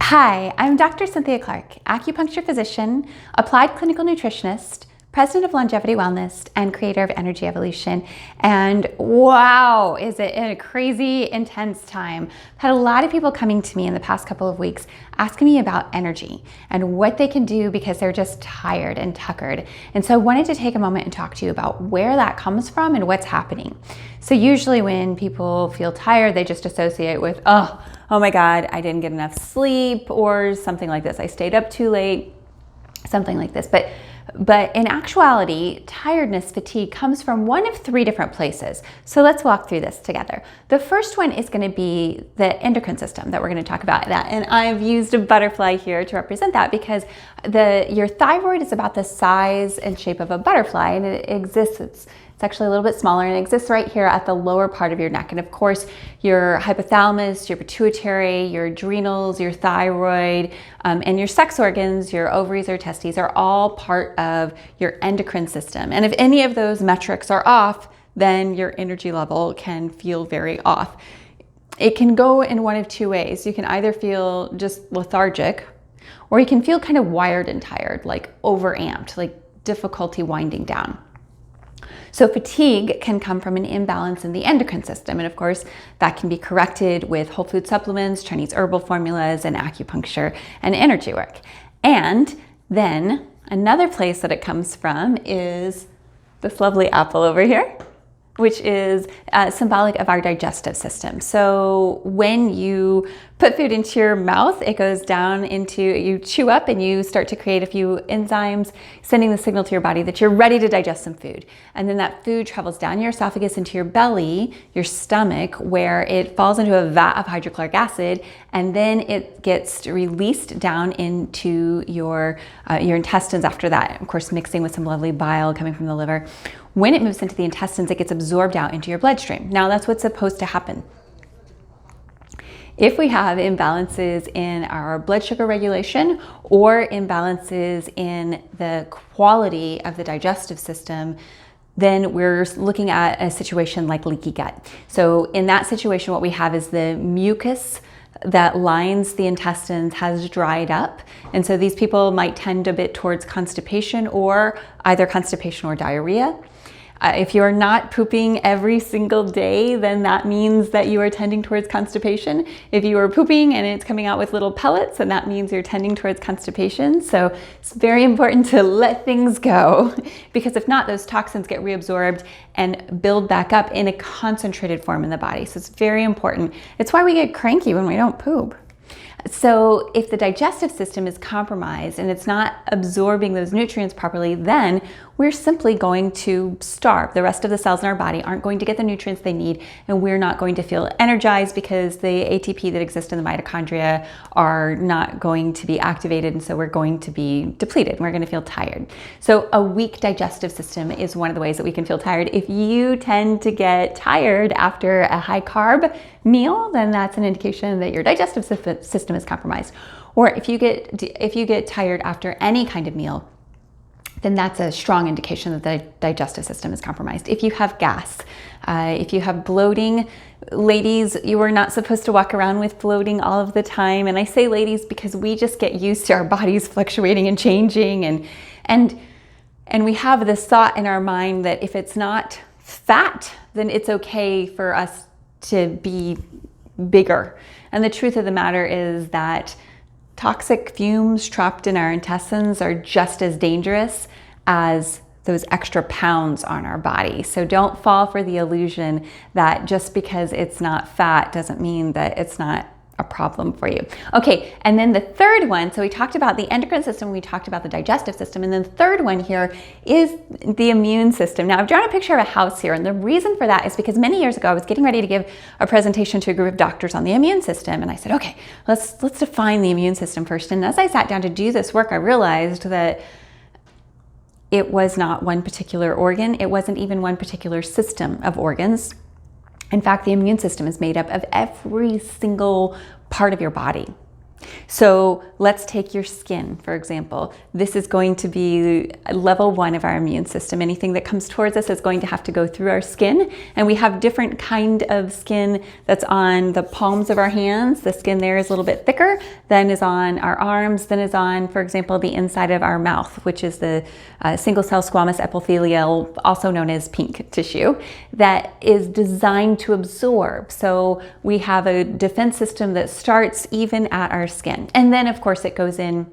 Hi, I'm Dr. Cynthia Clark, acupuncture physician, applied clinical nutritionist, president of Longevity Wellness, and creator of Energy Evolution. And wow, is it a crazy, intense time. I've had a lot of people coming to me in the past couple of weeks asking me about energy and what they can do because they're just tired and tuckered. And so I wanted to take a moment and talk to you about where that comes from and what's happening. So usually when people feel tired, they just associate with, oh my God, I didn't get enough sleep, or something like this. I stayed up too late, something like this. But in actuality, tiredness, fatigue comes from one of three different places. So let's walk through this together. The first one is going to be the endocrine system that we're going to talk about. And I've used a butterfly here to represent that because your thyroid is about the size and shape of a butterfly, and it exists. It's actually a little bit smaller, and it exists right here at the lower part of your neck. And of course, your hypothalamus, your pituitary, your adrenals, your thyroid, and your sex organs, your ovaries or testes, are all part of your endocrine system. And if any of those metrics are off, then your energy level can feel very off. It can go in one of two ways. You can either feel just lethargic, or you can feel kind of wired and tired, like overamped, like difficulty winding down. So fatigue can come from an imbalance in the endocrine system. And of course, that can be corrected with whole food supplements, Chinese herbal formulas, and acupuncture and energy work. And then another place that it comes from is this lovely apple over here, which is symbolic of our digestive system. So when you put food into your mouth, it goes down into, you chew up and you start to create a few enzymes, sending the signal to your body that you're ready to digest some food. And then that food travels down your esophagus into your belly, your stomach, where it falls into a vat of hydrochloric acid, and then it gets released down into your intestines after that, of course, mixing with some lovely bile coming from the liver. When it moves into the intestines, it gets absorbed out into your bloodstream. Now, that's what's supposed to happen. If we have imbalances in our blood sugar regulation or imbalances in the quality of the digestive system, then we're looking at a situation like leaky gut. So in that situation, what we have is the mucus that lines the intestines has dried up. And so these people might tend a bit towards constipation, or either constipation or diarrhea. If you're not pooping every single day, then that means that you are tending towards constipation. If you are pooping and it's coming out with little pellets, then that means you're tending towards constipation. So it's very important to let things go, because if not, those toxins get reabsorbed and build back up in a concentrated form in the body. So it's very important. It's why we get cranky when we don't poop. So if the digestive system is compromised and it's not absorbing those nutrients properly, then we're simply going to starve. The rest of the cells in our body aren't going to get the nutrients they need, and we're not going to feel energized because the ATP that exists in the mitochondria are not going to be activated, and so we're going to be depleted and we're going to feel tired. So a weak digestive system is one of the ways that we can feel tired. If you tend to get tired after a high carb meal, then that's an indication that your digestive system is compromised. Or if you get tired after any kind of meal, then that's a strong indication that the digestive system is compromised. If you have gas, if you have bloating, ladies, you are not supposed to walk around with bloating all of the time. And I say ladies because we just get used to our bodies fluctuating and changing, and we have this thought in our mind that if it's not fat, then it's okay for us to be bigger. And the truth of the matter is that toxic fumes trapped in our intestines are just as dangerous as those extra pounds on our body. So don't fall for the illusion that just because it's not fat doesn't mean that it's not a problem for you. Okay, and then the third one, so we talked about the endocrine system, we talked about the digestive system, and then the third one here is the immune system. Now, I've drawn a picture of a house here, and the reason for that is because many years ago, I was getting ready to give a presentation to a group of doctors on the immune system, and I said, okay, let's define the immune system first. And as I sat down to do this work, I realized that it was not one particular organ. It wasn't even one particular system of organs. In fact, the immune system is made up of every single part of your body. So let's take your skin, for example. This is going to be level 1 of our immune system. Anything that comes towards us is going to have to go through our skin. And we have different kind of skin that's on the palms of our hands. The skin there is a little bit thicker than is on our arms, than is on, for example, the inside of our mouth, which is the single cell squamous epithelial, also known as pink tissue, that is designed to absorb. So we have a defense system that starts even at our skin. And then of course it goes in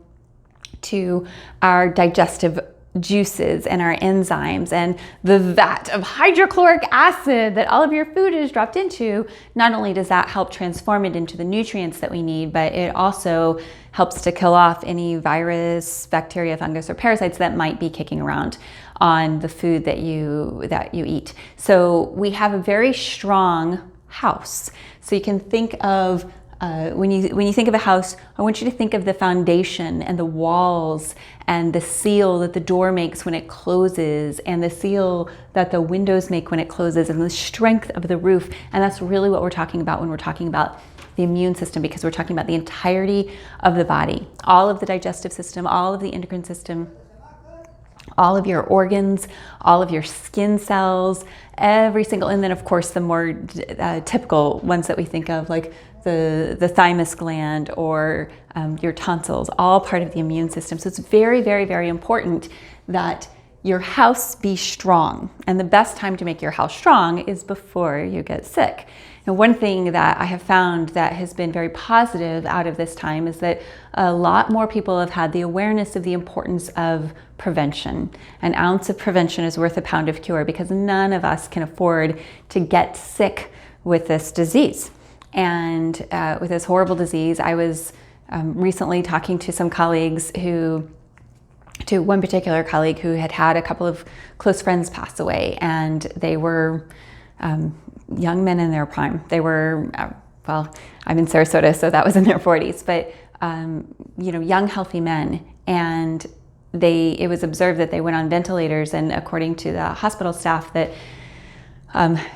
to our digestive juices and our enzymes and the vat of hydrochloric acid that all of your food is dropped into. Not only does that help transform it into the nutrients that we need, but it also helps to kill off any virus, bacteria, fungus, or parasites that might be kicking around on the food that you eat. So we have a very strong house. So you can think of when you think of a house, I want you to think of the foundation and the walls and the seal that the door makes when it closes and the seal that the windows make when it closes and the strength of the roof. And that's really what we're talking about when we're talking about the immune system, because we're talking about the entirety of the body, all of the digestive system, all of the endocrine system, all of your organs, all of your skin cells, every single, and then of course the more typical ones that we think of, like the thymus gland or your tonsils, all part of the immune system. So it's very, very, very important that your house be strong. And the best time to make your house strong is before you get sick. And one thing that I have found that has been very positive out of this time is that a lot more people have had the awareness of the importance of prevention. An ounce of prevention is worth a pound of cure, because none of us can afford to get sick with this disease. And with this horrible disease, I was recently talking to some colleagues to one particular colleague who had had a couple of close friends pass away, and they were young men in their prime. They were, well, I'm in Sarasota, so that was in their 40s, but young, healthy men. And it was observed that they went on ventilators, and according to the hospital staff, that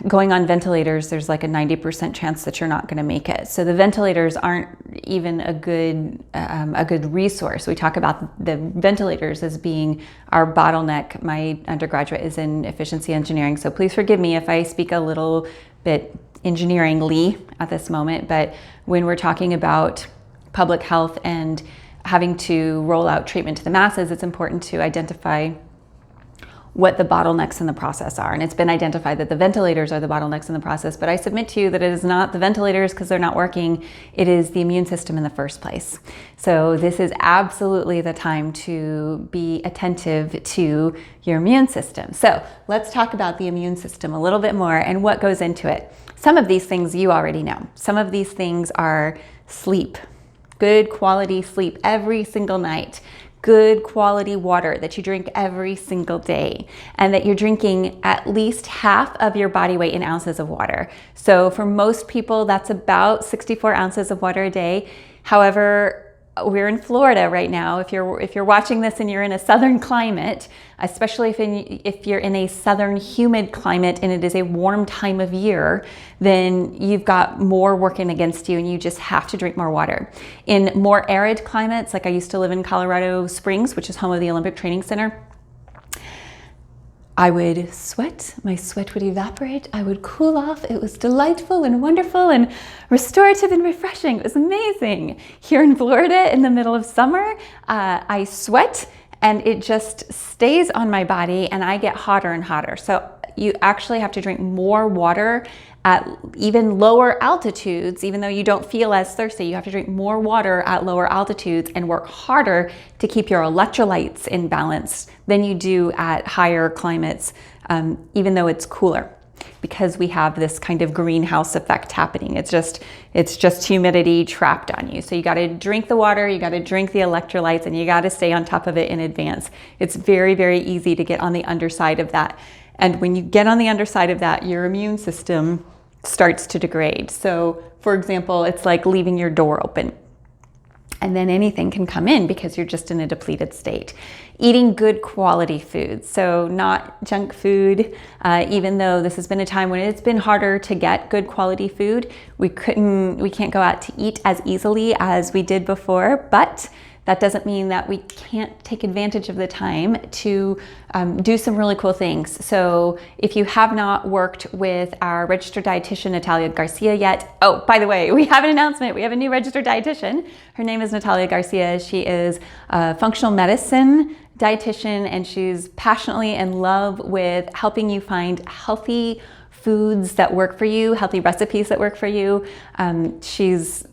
going on ventilators, there's like a 90% chance that you're not going to make it. So the ventilators aren't even a good resource. We talk about the ventilators as being our bottleneck. My undergraduate is in efficiency engineering, so please forgive me if I speak a little bit engineeringly at this moment. But when we're talking about public health and having to roll out treatment to the masses, it's important to identify what the bottlenecks in the process are. And it's been identified that the ventilators are the bottlenecks in the process, but I submit to you that it is not the ventilators because they're not working, it is the immune system in the first place. So this is absolutely the time to be attentive to your immune system. So let's talk about the immune system a little bit more and what goes into it. Some of these things you already know. Some of these things are sleep, good quality sleep every single night. Good quality water that you drink every single day, and that you're drinking at least half of your body weight in ounces of water. So for most people, that's about 64 ounces of water a day. However, we're in Florida right now. If you're watching this and you're in a southern climate, especially if you're in a southern humid climate and it is a warm time of year, then you've got more working against you and you just have to drink more water. In more arid climates, like I used to live in Colorado Springs, which is home of the Olympic Training Center, I would sweat, my sweat would evaporate, I would cool off. It was delightful and wonderful and restorative and refreshing. It was amazing. Here in Florida in the middle of summer, I sweat and it just stays on my body and I get hotter and hotter. So you actually have to drink more water at even lower altitudes. Even though you don't feel as thirsty, you have to drink more water at lower altitudes and work harder to keep your electrolytes in balance than you do at higher climates, even though it's cooler, because we have this kind of greenhouse effect happening. It's just humidity trapped on you. So you got to drink the water, you got to drink the electrolytes, and you got to stay on top of it in advance. It's very, very easy to get on the underside of that. And when you get on the underside of that, your immune system starts to degrade. So for example, it's like leaving your door open. And then anything can come in because you're just in a depleted state. Eating good quality food, so not junk food. Even though this has been a time when it's been harder to get good quality food, we can't go out to eat as easily as we did before, but that doesn't mean that we can't take advantage of the time to do some really cool things. So if you have not worked with our registered dietitian, Natalia Garcia, yet, oh, by the way, we have an announcement. We have a new registered dietitian. Her name is Natalia Garcia. She is a functional medicine dietitian, and she's passionately in love with helping you find healthy foods that work for you, healthy recipes that work for you. She's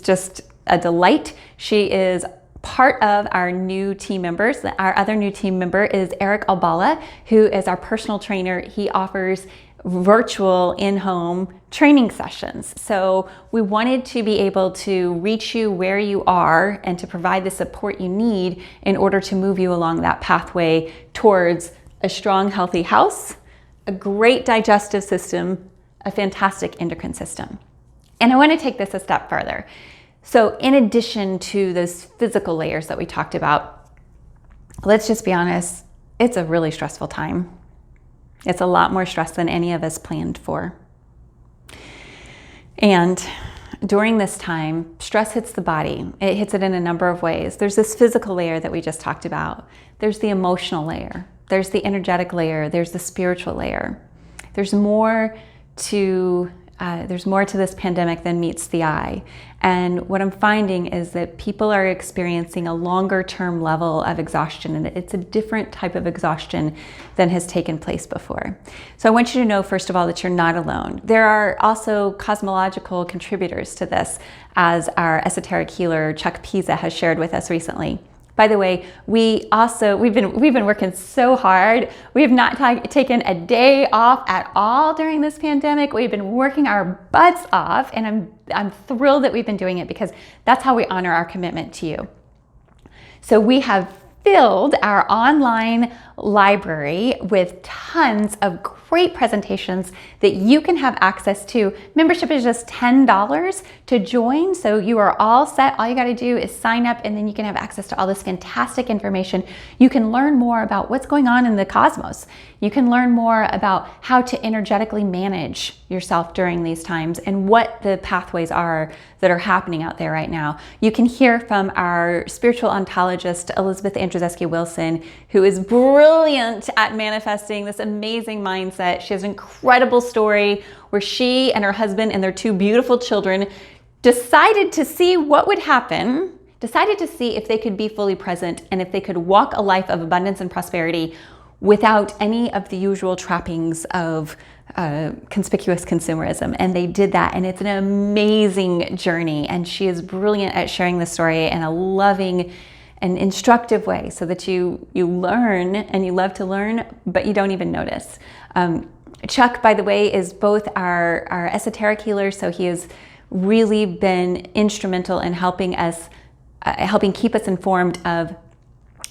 just a delight. She is part of our new team members. Our other new team member is Eric Albala, who is our personal trainer. He offers virtual in-home training sessions. So we wanted to be able to reach you where you are and to provide the support you need in order to move you along that pathway towards a strong, healthy house, a great digestive system, a fantastic endocrine system. And I want to take this a step further. So in addition to those physical layers that we talked about, let's just be honest, it's a really stressful time. It's a lot more stress than any of us planned for. And during this time, stress hits the body. It hits it in a number of ways. There's this physical layer that we just talked about. There's the emotional layer. There's the energetic layer. There's the spiritual layer. There's more to this pandemic than meets the eye. And what I'm finding is that people are experiencing a longer term level of exhaustion, and it's a different type of exhaustion than has taken place before. So I want you to know, first of all, that you're not alone. There are also cosmological contributors to this, as our esoteric healer, Chuck Pisa, has shared with us recently. By the way, we've been working so hard. We have not taken a day off at all during this pandemic. We've been working our butts off, and I'm thrilled that we've been doing it, because that's how we honor our commitment to you. So we have filled our online library with tons of great presentations that you can have access to. Membership is just $10 to join, so you are all set. All you got to do is sign up, and then you can have access to all this fantastic information. You can learn more about what's going on in the cosmos. You can learn more about how to energetically manage yourself during these times and what the pathways are that are happening out there right now. You can hear from our spiritual ontologist, Elizabeth Andrzejewski-Wilson, who is brilliant at manifesting this amazing mindset. She has an incredible story where she and her husband and their two beautiful children decided to see what would happen, decided to see if they could be fully present and if they could walk a life of abundance and prosperity without any of the usual trappings of conspicuous consumerism. And they did that, and it's an amazing journey. And she is brilliant at sharing the story in a loving and instructive way, so that you learn, and you love to learn, but you don't even notice. Chuck, by the way, is both our esoteric healer, so he has really been instrumental in helping keep us informed of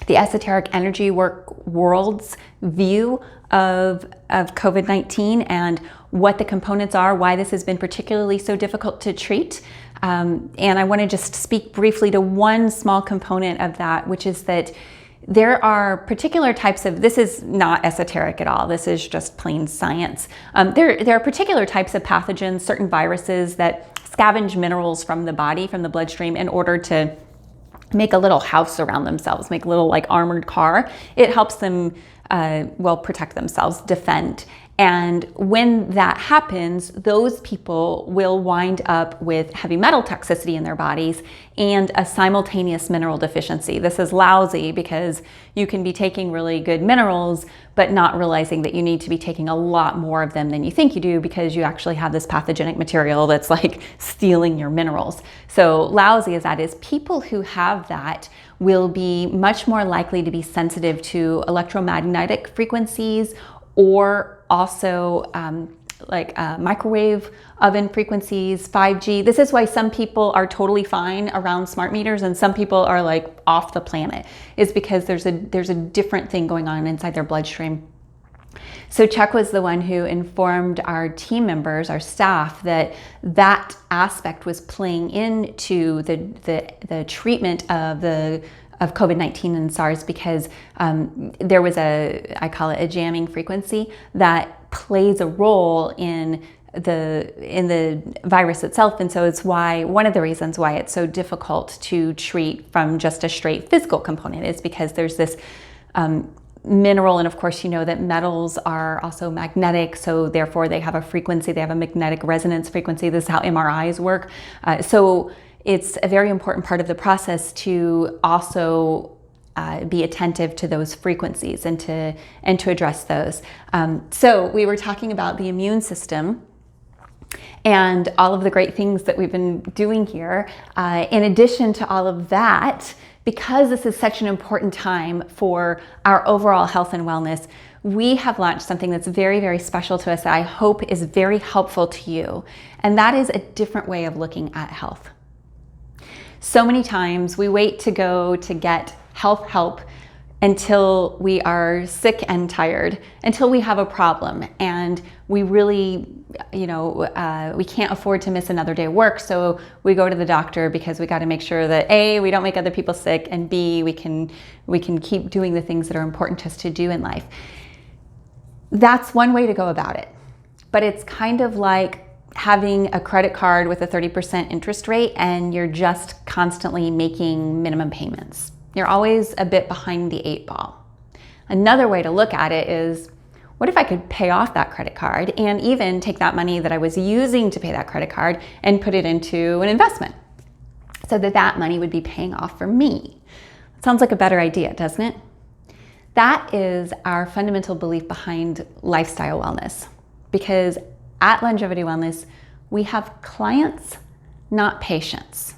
the esoteric energy world's view of COVID-19 and what the components are, why this has been particularly so difficult to treat. And I want to just speak briefly to one small component of that, which is that there are particular types of, this is not esoteric at all, this is just plain science. There are particular types of pathogens, certain viruses that scavenge minerals from the body, from the bloodstream, in order to make a little house around themselves, make a little like armored car. It helps them protect themselves, defend. And when that happens, those people will wind up with heavy metal toxicity in their bodies and a simultaneous mineral deficiency. This is lousy because you can be taking really good minerals, but not realizing that you need to be taking a lot more of them than you think you do, because you actually have this pathogenic material that's like stealing your minerals. So lousy as that is, people who have that will be much more likely to be sensitive to electromagnetic frequencies, or also microwave oven frequencies, 5G. This is why some people are totally fine around smart meters and some people are like off the planet, is because there's a different thing going on inside their bloodstream. So Chuck was the one who informed our team members, our staff, that that aspect was playing into the treatment of COVID-19 and SARS, because there was I call it a jamming frequency that plays a role in the virus itself. And so it's one of the reasons why it's so difficult to treat from just a straight physical component, is because there's this mineral, and of course you know that metals are also magnetic, so therefore they have a frequency, they have a magnetic resonance frequency. This is how MRIs work. So it's a very important part of the process to also be attentive to those frequencies and to address those. So we were talking about the immune system and all of the great things that we've been doing here. In addition to all of that, because this is such an important time for our overall health and wellness, we have launched something that's very, very special to us that I hope is very helpful to you. And that is a different way of looking at health. So many times we wait to go to get health help until we are sick and tired, until we have a problem, and we really, we can't afford to miss another day of work, so we go to the doctor because we got to make sure that A, we don't make other people sick, and B, we can keep doing the things that are important to us to do in life. That's one way to go about it, but it's kind of like having a credit card with a 30% interest rate and you're just constantly making minimum payments. You're always a bit behind the 8 ball. Another way to look at it is, what if I could pay off that credit card and even take that money that I was using to pay that credit card and put it into an investment so that money would be paying off for me? Sounds like a better idea, doesn't it? That is our fundamental belief behind lifestyle wellness, because at Longevity Wellness, we have clients, not patients.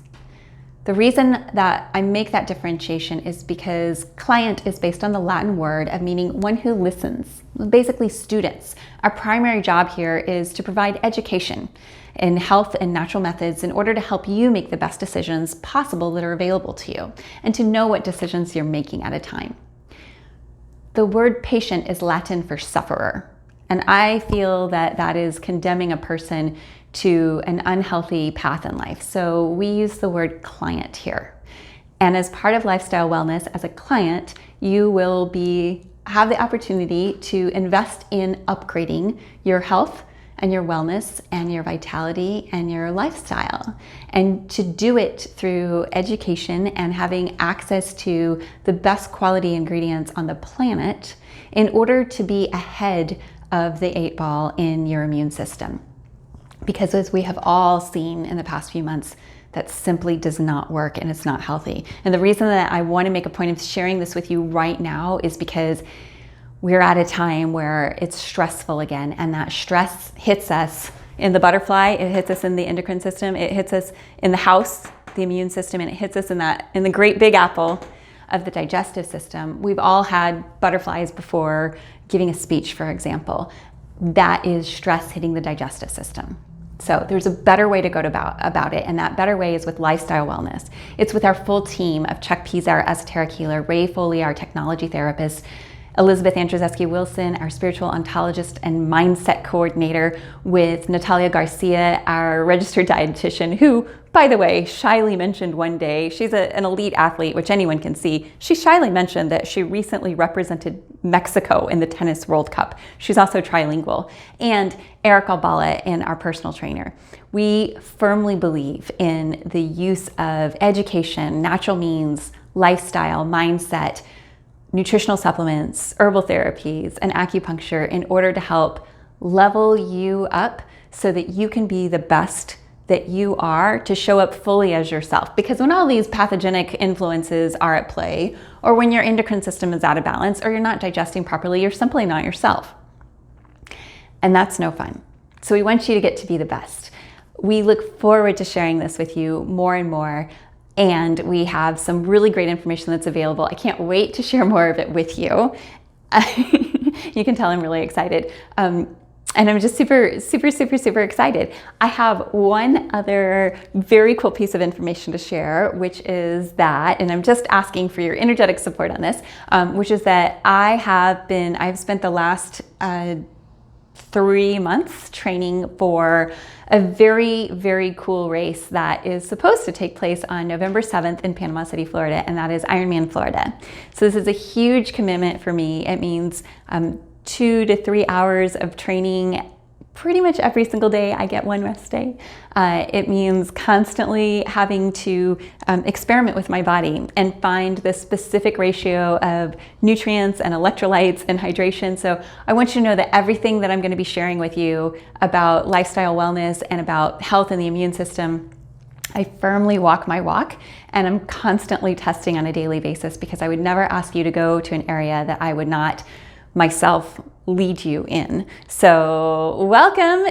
The reason that I make that differentiation is because client is based on the Latin word of meaning one who listens, basically students. Our primary job here is to provide education in health and natural methods in order to help you make the best decisions possible that are available to you, and to know what decisions you're making at a time. The word patient is Latin for sufferer, and I feel that that is condemning a person to an unhealthy path in life. So we use the word client here. And as part of lifestyle wellness, as a client, you will have the opportunity to invest in upgrading your health and your wellness and your vitality and your lifestyle, and to do it through education and having access to the best quality ingredients on the planet in order to be ahead of the 8 ball in your immune system. Because as we have all seen in the past few months, that simply does not work and it's not healthy. And the reason that I want to make a point of sharing this with you right now is because we're at a time where it's stressful again, and that stress hits us in the butterfly, it hits us in the endocrine system, it hits us in the house, the immune system, and it hits us in the great big apple of the digestive system. We've all had butterflies before giving a speech, for example. That is stress hitting the digestive system. So there's a better way to go about it, and that better way is with lifestyle wellness. It's with our full team of Chuck Pisa, our esoteric healer, Ray Foley, our technology therapist, Elizabeth Andrzejewski-Wilson, our spiritual ontologist and mindset coordinator, with Natalia Garcia, our registered dietitian, who, by the way, shyly mentioned one day, she's an elite athlete, which anyone can see. She shyly mentioned that she recently represented Mexico in the Tennis World Cup. She's also trilingual. And Eric Albala, and our personal trainer. We firmly believe in the use of education, natural means, lifestyle, mindset, nutritional supplements, herbal therapies, and acupuncture in order to help level you up so that you can be the best that you are, to show up fully as yourself. Because when all these pathogenic influences are at play, or when your endocrine system is out of balance, or you're not digesting properly, you're simply not yourself. And that's no fun. So we want you to get to be the best. We look forward to sharing this with you more and more. And we have some really great information that's available. I can't wait to share more of it with you. You can tell I'm really excited. And I'm just super excited. I have one other very cool piece of information to share, which is that, and I'm just asking for your energetic support on this, which is that I've spent the last 3 months training for a very cool race that is supposed to take place on November 7th in Panama City, Florida, and that is Ironman Florida. So this is a huge commitment for me. It means 2 to 3 hours of training pretty much every single day. I get one rest day. It means constantly having to experiment with my body and find the specific ratio of nutrients and electrolytes and hydration. So I want you to know that everything that I'm going to be sharing with you about lifestyle wellness and about health and the immune system, I firmly walk my walk, and I'm constantly testing on a daily basis, because I would never ask you to go to an area that I would not myself lead you in. So welcome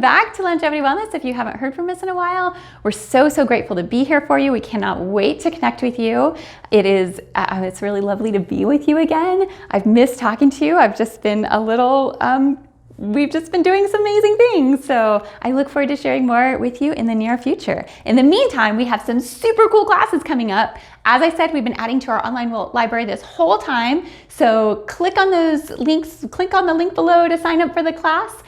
back to Longevity Wellness. If you haven't heard from us in a while, we're so grateful to be here for you. We cannot wait to connect with you. It's really lovely to be with you again. I've missed talking to you. I've just been we've just been doing some amazing things. So I look forward to sharing more with you in the near future. In the meantime, we have some super cool classes coming up. As I said, we've been adding to our online library this whole time. So click on those links, click on the link below to sign up for the class.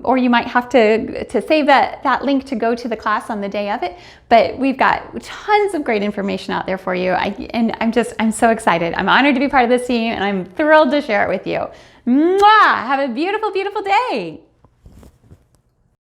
Or you might have to save that link to go to the class on the day of it. But we've got tons of great information out there for you. I'm so excited. I'm honored to be part of this team, and I'm thrilled to share it with you. Mwah! Have a beautiful day.